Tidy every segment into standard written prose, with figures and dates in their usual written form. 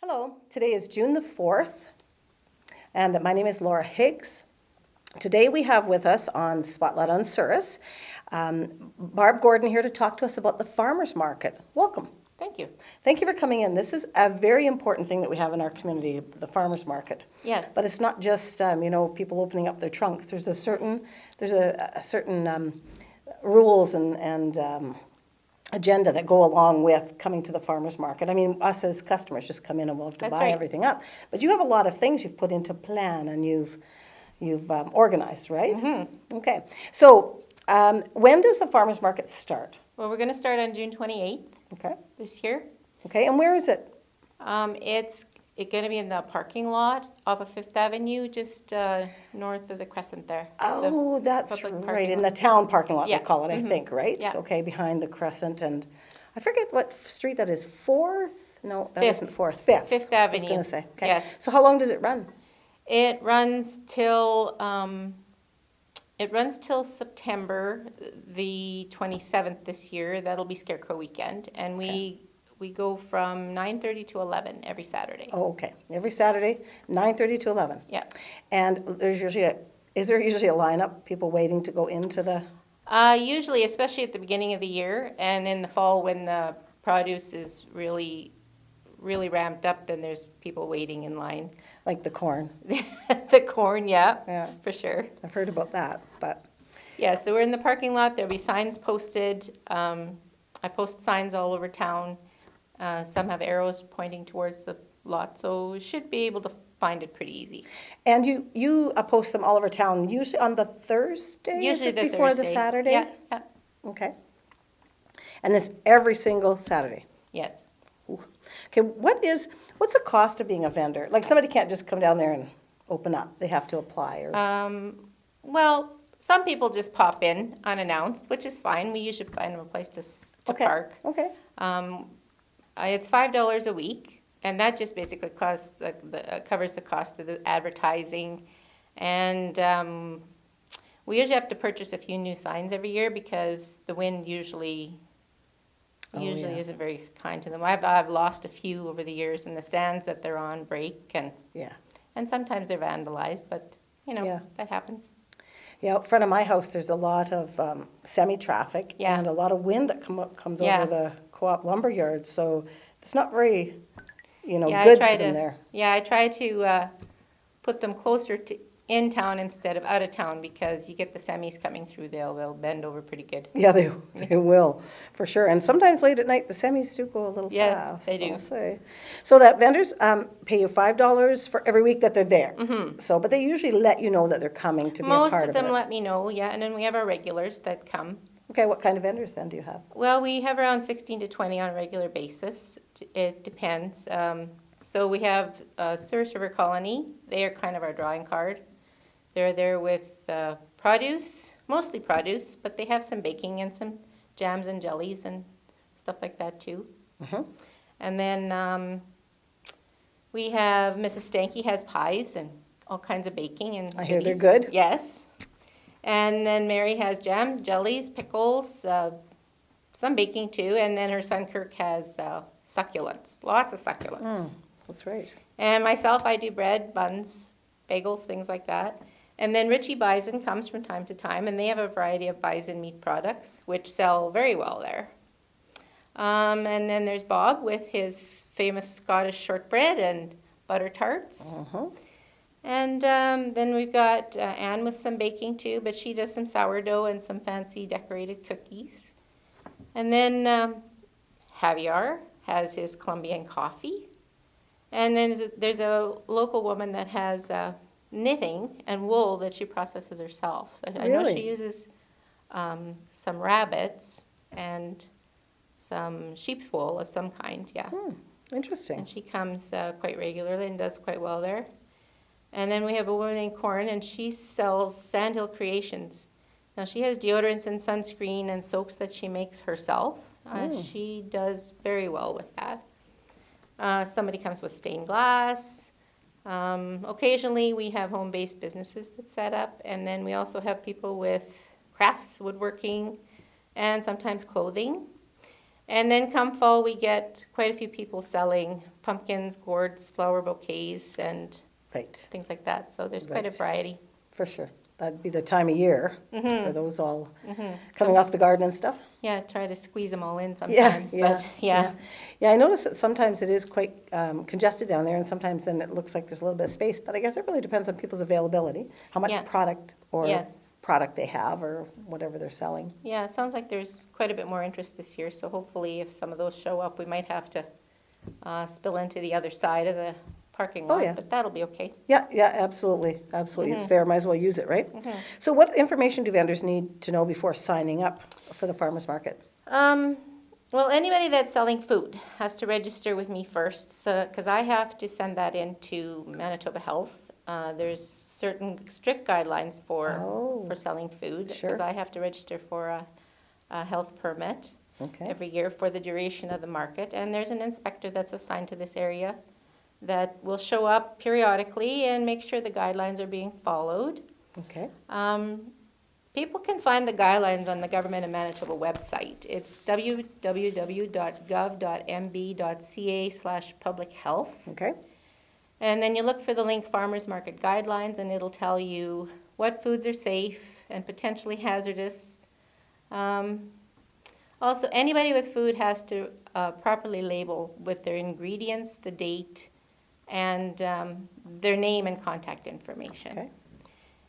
Hello, today is June the 4th, and my name is Laura Higgs. Today we have with us on Spotlight on Souris, Barb Gordon here to talk to us about the farmers market. Welcome. Thank you. Thank you for coming in. This is a very important thing that we have in our community, the farmers market. Yes. But it's not just people opening up their trunks. There's a certain rules and agenda that go along with coming to the farmers market. I mean, us as customers just come in and we'll have to That's buy right. everything up. But you have a lot of things you've put into plan and you've organized, right? Mm-hmm. Okay. So when does the farmers market start? Well, we're going to start on June 28th Okay. this year. Okay. And where is it? It's going to be in the parking lot off of Fifth Avenue, just north of the Crescent there. Oh, The that's public right. parking In lot. the town parking lot, Yeah. they call it, I Mhm. think, right? Yeah. Okay, behind the Crescent and I forget what street that is. Fourth? No, that Fifth. not Fourth. Fifth. Fifth I was Avenue. going to say. Okay. Yes. So how long does it run? It runs till September the 27th this year. That'll be Scarecrow Weekend, and we go from 9:30 to 11 every Saturday. Oh, okay. Every Saturday, 9:30 to 11. Yeah. And is there usually a lineup, people waiting to go into the, Usually, especially at the beginning of the year, and in the fall when the produce is really ramped up, then there's people waiting in line. like the corn? The corn, yeah, Yeah. for sure. I've heard about that, but, Yeah, so we're in the parking lot. There'll be signs posted. I post signs all over town. Some have arrows pointing towards the lot, so you should be able to find it pretty easy. and you post them all over town, usually on the Thursday? Is Usually it the before Thursday. the Saturday? Yeah, yeah, Okay. And this every single Saturday? yes. Ooh. Okay, what's the cost of being a vendor? Like somebody can't just come down there and open up, they have to apply or, Well, some people just pop in unannounced, which is fine. We usually find them a place to okay, park. okay, It's $5 a week, and that just basically covers the cost of the advertising. And we usually have to purchase a few new signs every year because the wind usually yeah. isn't very kind to them. I've lost a few over the years, and the stands that they're on break, yeah. and sometimes they're vandalized, but Yeah. that happens. Yeah, out front of my house, there's a lot of semi-traffic Yeah. and a lot of wind that comes Yeah. over the co-op lumber yard, so it's not very, Yeah, good to them there. Yeah, I try to put them closer to in town instead of out of town because you get the semis coming through, they'll bend over pretty good. Yeah, they will, for sure. And sometimes late at night, the semis do go a little Yeah, fast. they do. I'll say. So that vendors pay you $5 for every week that they're there. Mm-hmm. So, but they usually let you know that they're coming to be a Most part of of them it. let me know, yeah, and then we have our regulars that come. Okay, what kind of vendors then do you have? Well, we have around 16 to 20 on a regular basis. It depends. So we have Souris River Colony. They are kind of our drawing card. They're there with produce, mostly produce, but they have some baking and some jams and jellies and stuff like that too. Mm-hmm. And then we have Mrs. Stanky has pies and all kinds of baking and I hear they're goodies. good. Yes. And then Mary has jams, jellies, pickles, some baking too. And then her son Kirk has succulents, lots of succulents. That's right. And myself, I do bread, buns, bagels, things like that. And then Richie Bison comes from time to time, and they have a variety of bison meat products, which sell very well there. And then there's Bob with his famous Scottish shortbread and butter tarts. Uh-huh. And then we've got Anne with some baking too, but she does some sourdough and some fancy decorated cookies. And then Javier has his Colombian coffee. And then there's a local woman that has knitting and wool that she processes herself. I know Really? she uses some rabbits and some sheep's wool of some kind, yeah. Interesting. And she comes quite regularly and does quite well there. And then we have a woman named Corin, and she sells Sandhill Creations. Now, she has deodorants and sunscreen and soaps that she makes herself. She does very well with that. Somebody comes with stained glass. Occasionally, we have home-based businesses that set up, and then we also have people with crafts, woodworking, and sometimes clothing. And then come fall, we get quite a few people selling pumpkins, gourds, flower bouquets, and Right, things like that. So there's quite a Right. variety. for sure. That'd be the time of year Mm-hmm. for those all coming off the garden and stuff. Yeah, try to squeeze them all in Yeah, sometimes, yeah, but yeah. Yeah, I notice that sometimes it is quite congested down there, and sometimes then it looks like there's a little bit of space, but I guess it really depends on people's availability, how much Yeah. product or Yes. product they have or whatever they're selling. Yeah, it sounds like there's quite a bit more interest this year, so hopefully if some of those show up, we might have to spill into the other side of the parking Oh, lot, yeah. but that'll be okay. Yeah, yeah, absolutely, absolutely. It's there, might as well use it, right? So what information do vendors need to know before signing up for the farmer's market? Well, anybody that's selling food has to register with me first, so, because I have to send that in to Manitoba Health. There's certain strict guidelines Oh. for selling food, Sure. because I have to register for a health permit Okay, every year for the duration of the market. And there's an inspector that's assigned to this area that will show up periodically and make sure the guidelines are being followed. okay, People can find the guidelines on the Government of Manitoba website. It's www.gov.mb.ca/public-health. okay, And then you look for the link Farmers Market Guidelines, and it'll tell you what foods are safe and potentially hazardous. Also, anybody with food has to properly label with their ingredients, the date, and their name and contact information. okay,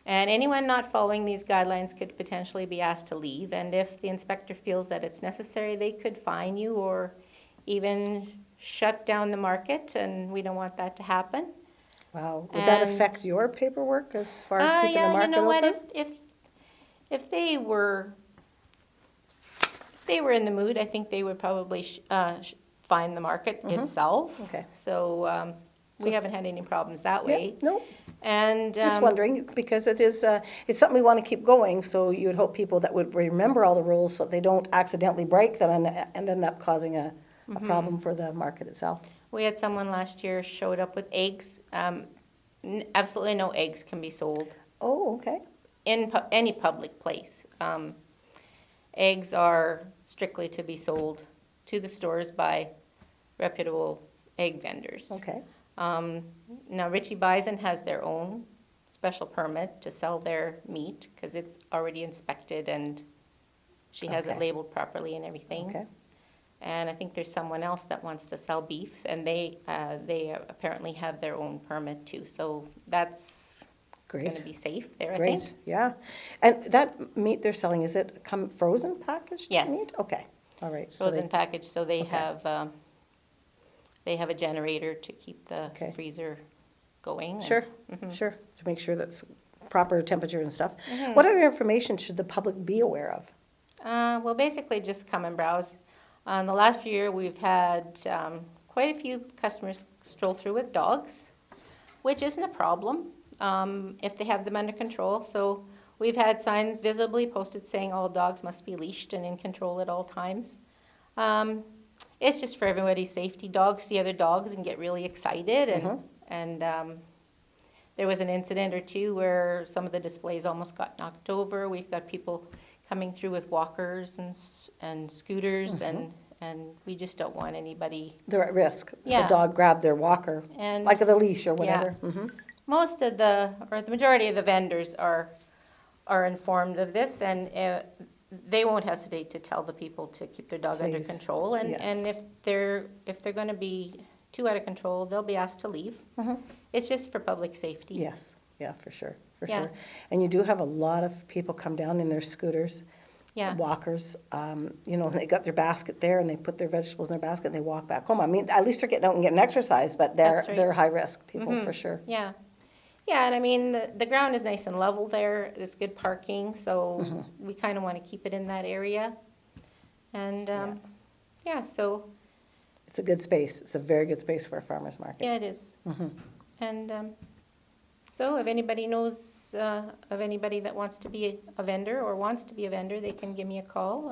And anyone not following these guidelines could potentially be asked to leave. And if the inspector feels that it's necessary, they could fine you or even shut down the market, and we don't want that to happen. wow. Would that And- affect your paperwork as far as keeping the Yeah, you market know what, open? if they were in the mood, I think they would probably fine the market itself. Okay. So we So- haven't had any problems that Yeah, way. no, And just wondering, because it is, it's something we want to keep going, so you would hope people that would remember all the rules so that they don't accidentally break them and end up causing a problem for the market itself. we had someone last year showed up with eggs. Absolutely no eggs can be sold Oh, okay, in any public place. Eggs are strictly to be sold to the stores by reputable egg vendors. okay, Now Richie Bison has their own special permit to sell their meat because it's already inspected and she has it Okay. labeled properly and everything. okay, And I think there's someone else that wants to sell beef, and they apparently have their own permit too. So that's going to great, be safe there, I think. great, yeah. And that meat they're selling, is it come frozen packaged Yes. meat? Okay, all right. So Frozen they- package, so they Okay. have a generator to keep the Okay. freezer going. and- Sure, sure, to make sure that's proper temperature and stuff. What other information should the public be aware of? Well, basically just come and browse. The last few years, we've had quite a few customers stroll through with dogs, which isn't a problem if they have them under control. So we've had signs visibly posted saying all dogs must be leashed and in control at all times. It's just for everybody's safety. Dogs see other dogs and get really excited, and there was an incident or two where some of the displays almost got knocked over. We've got people coming through with walkers and scooters, and we just don't want anybody. They're at risk. If Yeah. a dog grabbed their walker, And like the leash or whatever. most of the majority of the vendors are informed of this, and they won't hesitate to tell the people to keep their dog under Please. control. And Yes. and if they're going to be too out of control, they'll be asked to leave. It's just for public safety. Yes, yeah, for sure, for Yeah. sure. And you do have a lot of people come down in their scooters, Yeah. walkers, they got their basket there and they put their vegetables in their basket and they walk back home. I mean, at least they're getting out and getting exercise, but That's right. they're high-risk people, for sure. Yeah. Yeah, and I mean, the ground is nice and level there. There's good parking, so we kind of want to keep it in that area. And, yeah, so, It's a good space. It's a very good space for a farmer's market. yeah, it is. And so if anybody knows of anybody that wants to be a vendor or wants to be a vendor, they can give me a call,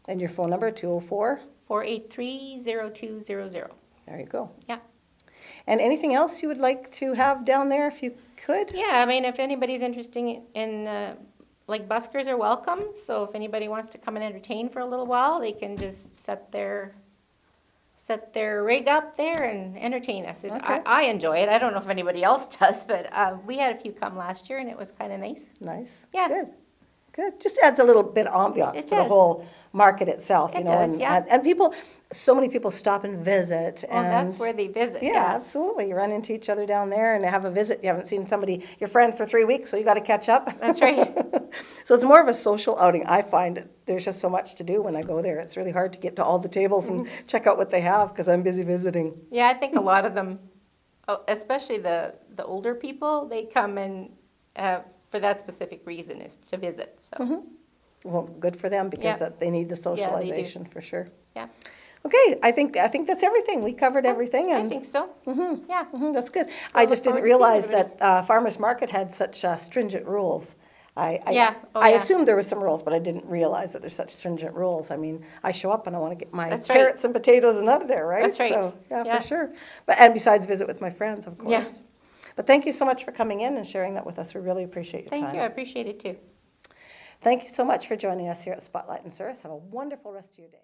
And your phone number, 204? 483-0200. There you go. Yeah. And anything else you would like to have down there if you could? Yeah, I mean, if anybody's interested in like buskers are welcome, so if anybody wants to come and entertain for a little while, they can just set their rig up there and entertain us. Okay. I enjoy it. I don't know if anybody else does, but we had a few come last year and it was kind of nice. Nice. Yeah. Good. Good. Just adds a little bit of ambiance It to the does. whole market itself, you It know, does, and, yeah. and people, so many people stop and visit. Well, that's and where they visit. Yeah, yes. absolutely. You run into each other down there and have a visit. You haven't seen your friend for 3 weeks, so you got to catch up. That's right. So it's more of a social outing. I find there's just so much to do when I go there. It's really hard to get to all the tables and check out what they have because I'm busy visiting. Yeah, I think a lot of them, especially the older people, they come in for that specific reason, is to visit. So Well, good for them because Yeah. they need the do. socialization for sure. yeah, Okay, I think that's everything. We covered everything. I And think so. Yeah. that's good. So I look just didn't forward to seeing realize everybody. that farmers market had such stringent rules. Yeah. Oh, I yeah. assumed there were some rules, but I didn't realize that there's such stringent rules. I mean, I show up and I want to get my That's right. carrots and potatoes and out of there, right? That's right. So yeah, Yeah. for sure. And besides, visit with my friends, of course. Yeah. But thank you so much for coming in and sharing that with us. We really appreciate your time. Thank you. I appreciate it too. Thank you so much for joining us here at Spotlight and Service. Have a wonderful rest of your day.